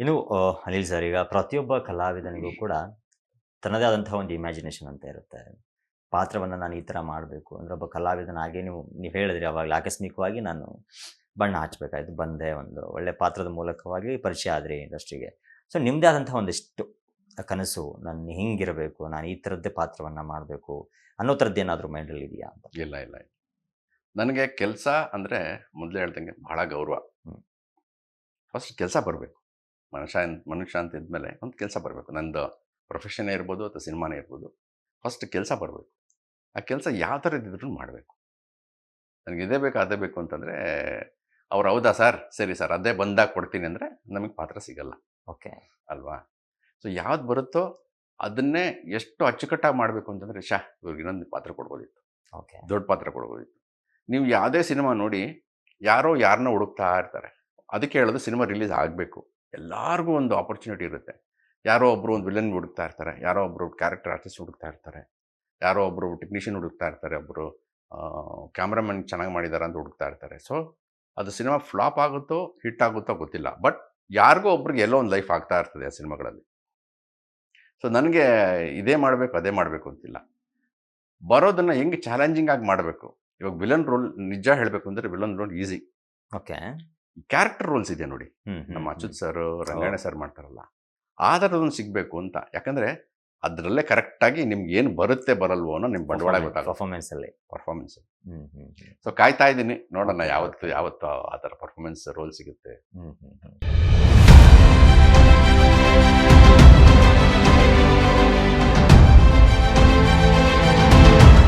ಇನ್ನು ಅನಿಲ್ ಸರ್, ಈಗ ಪ್ರತಿಯೊಬ್ಬ ಕಲಾವಿದನಿಗೂ ಕೂಡ ತನ್ನದೇ ಆದಂತಹ ಒಂದು ಇಮ್ಯಾಜಿನೇಷನ್ ಅಂತ ಇರುತ್ತೆ. ಪಾತ್ರವನ್ನು ನಾನು ಈ ಥರ ಮಾಡಬೇಕು ಅಂದರೆ ಒಬ್ಬ ಕಲಾವಿದನಾಗಿ ನೀವು ಹೇಳಿದ್ರಿ ಅವಾಗಲೇ ಆಕಸ್ಮಿಕವಾಗಿ ನಾನು ಬಣ್ಣ ಹಚ್ಚಬೇಕಾಯ್ತು. ಬಂದೆ, ಒಂದು ಒಳ್ಳೆ ಪಾತ್ರದ ಮೂಲಕವಾಗಿ ಪರಿಚಯ ಆದ್ರಿ ಇಂಡಸ್ಟ್ರಿಗೆ. ಸೊ ನಿಮ್ಮದೇ ಆದಂತಹ ಒಂದಿಷ್ಟು ಕನಸು, ನಾನು ಹಿಂಗಿರಬೇಕು, ನಾನು ಈ ಥರದ್ದೇ ಪಾತ್ರವನ್ನು ಮಾಡಬೇಕು ಅನ್ನೋ ಥರದ್ದು ಏನಾದರೂ ಮೈಂಡಲ್ಲಿ ಇದೆಯಾ ಅಂತ? ಇಲ್ಲ ಇಲ್ಲ ಇಲ್ಲ. ನನಗೆ ಕೆಲಸ ಅಂದರೆ ಮೊದಲೇ ಹೇಳ್ದಂಗೆ ಬಹಳ ಗೌರವ. ಹ್ಮ್. ಫಸ್ಟ್ ಕೆಲಸ ಬರಬೇಕು. ಮನುಷ್ಯ ಅಂತ ಇದ್ಮೇಲೆ ಒಂದು ಕೆಲಸ ಬರಬೇಕು. ನಂದು ಪ್ರೊಫೆಷನ್ನೇ ಇರ್ಬೋದು ಅಥವಾ ಸಿನಿಮಾನೇ ಇರ್ಬೋದು. ಫಸ್ಟ್ ಕೆಲಸ ಬರಬೇಕು. ಆ ಕೆಲಸ ಯಾವ ಥರದ್ದಿದ್ರೂ ಮಾಡಬೇಕು. ನನಗೆ ಇದೇ ಬೇಕು ಅದೇ ಬೇಕು ಅಂತಂದರೆ ಅವ್ರು ಹೌದಾ ಸರ್, ಸರಿ ಸರ್ ಅದೇ ಬಂದಾಗ ಕೊಡ್ತೀನಿ ಅಂದರೆ ನಮಗೆ ಪಾತ್ರ ಸಿಗಲ್ಲ ಓಕೆ. ಅಲ್ವಾ? ಸೊ ಯಾವ್ದು ಬರುತ್ತೋ ಅದನ್ನೇ ಎಷ್ಟು ಅಚ್ಚುಕಟ್ಟಾಗಿ ಮಾಡಬೇಕು ಅಂತಂದರೆ ಇವ್ರಿಗೆ ಇನ್ನೊಂದು ಪಾತ್ರ ಕೊಡ್ಬೋದಿತ್ತು, ಓಕೆ. ದೊಡ್ಡ ಪಾತ್ರ ಕೊಡ್ಬೋದಿತ್ತು. ನೀವು ಯಾವುದೇ ಸಿನಿಮಾ ನೋಡಿ, ಯಾರೋ ಯಾರನ್ನೋ ಹುಡುಕ್ತಾ ಇರ್ತಾರೆ. ಅದಕ್ಕೆ ಹೇಳೋದು ಸಿನಿಮಾ ರಿಲೀಸ್ ಆಗಬೇಕು. ಎಲ್ಲರಿಗೂ ಒಂದು ಆಪರ್ಚುನಿಟಿ ಇರುತ್ತೆ. ಯಾರೋ ಒಬ್ಬರು ಒಂದು ವಿಲನ್ ಹುಡುಕ್ತಾ ಇರ್ತಾರೆ, ಯಾರೋ ಒಬ್ಬರು ಕ್ಯಾರೆಕ್ಟರ್ ಆರ್ಟಿಸ್ಟ್ ಹುಡುಕ್ತಾ ಇರ್ತಾರೆ, ಯಾರೋ ಒಬ್ಬರು ಟೆಕ್ನಿಷಿಯನ್ ಹುಡುಕ್ತಾ ಇರ್ತಾರೆ, ಒಬ್ಬರು ಕ್ಯಾಮ್ರಾಮನ್ ಚೆನ್ನಾಗಿ ಮಾಡಿದ್ದಾರೆ ಅಂತ ಹುಡುಕ್ತಾ ಇರ್ತಾರೆ. ಸೊ ಅದು ಸಿನಿಮಾ ಫ್ಲಾಪ್ ಆಗುತ್ತೋ ಹಿಟ್ ಆಗುತ್ತೋ ಗೊತ್ತಿಲ್ಲ, ಬಟ್ ಯಾರಿಗೋ ಒಬ್ರಿಗೆ ಎಲ್ಲೋ ಒಂದು ಲೈಫ್ ಆಗ್ತಾ ಇರ್ತದೆ ಆ ಸಿನಿಮಾಗಳಲ್ಲಿ. ಸೊ ನನಗೆ ಇದೇ ಮಾಡಬೇಕು ಅದೇ ಮಾಡಬೇಕು ಅಂತಿಲ್ಲ. ಬರೋದನ್ನು ಹೆಂಗೆ ಚಾಲೆಂಜಿಂಗ್ ಆಗಿ ಮಾಡಬೇಕು. ಇವಾಗ ವಿಲನ್ ರೋಲ್ ನಿಜ ಹೇಳಬೇಕು ಅಂದರೆ villain role easy. Okay. Character roles ಇದೆ ನೋಡಿ, ನಮ್ಮ ಅಚ್ಯುತ್ ಸರ್, ರಂಗಾಯಣ ಸರ್ ಮಾಡ್ತಾರಲ್ಲ, ಆ ಥರದೊಂದು ಸಿಗಬೇಕು ಅಂತ. ಯಾಕಂದರೆ ಅದರಲ್ಲೇ ಕರೆಕ್ಟಾಗಿ ನಿಮ್ಗೆ ಏನು ಬರುತ್ತೆ ಬರಲ್ವೋ ಅನ್ನೋ ನಿಮ್ಮ ಬಂಡವಾಳ ಗೊತ್ತಾಗುತ್ತೆ ಪರ್ಫಾರ್ಮೆನ್ಸ್. ಸೊ ಕಾಯ್ತಾ ಇದ್ದೀನಿ, ನೋಡೋಣ ಯಾವತ್ತು ಆ ಥರ ಪರ್ಫಾರ್ಮೆನ್ಸ್ ರೋಲ್ ಸಿಗುತ್ತೆ.